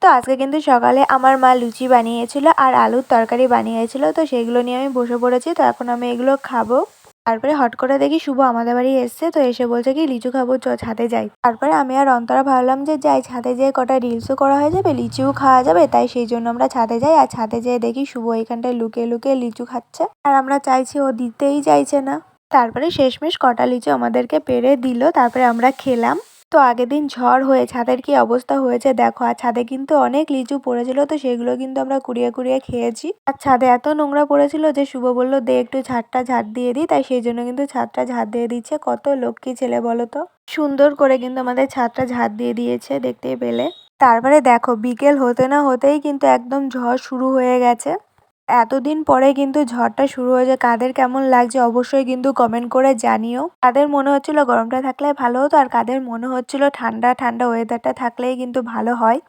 তো আজকে কিন্তু সকালে আমার মা লুচি বানিয়েছিল আর আলুর তরকারি বানিয়েছিল, তো সেগুলো নিয়ে আমি বসে পড়েছি। তো এখন আমি এগুলো খাবো। তারপরে হট করে দেখি শুভ আমাদের বাড়ি এসছে, তো এসে বলছে কি লিচু খাবো, চ ছাদে যাই। তারপরে আমি আর অন্তরা ভাবলাম যে যাই ছাদে যেয়ে কটা রিলসও করা হয়ে যাবে, লিচুও খাওয়া যাবে, তাই সেই জন্য আমরা ছাদে যাই। আর ছাদে যেয়ে দেখি শুভ এখানটায় লুকিয়ে লুকিয়ে লিচু খাচ্ছে, আর আমরা চাইছি ও দিতেই চাইছে না। তারপরে শেষমেশ কটা লিচু আমাদেরকে পেড়ে দিল, তারপরে আমরা খেলাম। তো আগের দিন ঝড় হয়ে ছাদের কি অবস্থা হয়েছে দেখো, আর ছাদে কিন্তু অনেক লিচু পড়েছিল, তো সেগুলো কিন্তু আমরা কুড়িয়ে কুড়িয়ে খেয়েছি। আর ছাদে এত নোংরা পড়েছিল যে শুভ বলল দে একটু ছাদটা ঝাড় দিয়ে দিই, তাই সেই জন্য কিন্তু ছাদটা ঝাড় দিয়ে দিচ্ছে। কত লক্ষ্মী ছেলে বলো তো, সুন্দর করে কিন্তু আমাদের ছাদটা ঝাড় দিয়ে দিয়েছে, দেখতেই পেলে। তারপরে দেখো বিকেল হতে না হতেই কিন্তু একদম ঝড় শুরু হয়ে গেছে। এতদিন পরে কিন্তু ঝড়টা শুরু হয়েছে, কাদের কেমন লাগছে অবশ্যই কিন্তু কমেন্ট করে জানিও। কাদের মনে হচ্ছিল গরমটা থাকলে ভালো হতো, আর কাদের মনে হচ্ছিল ঠান্ডা ঠান্ডা ওয়েদারটা থাকলেই কিন্তু ভালো হয়।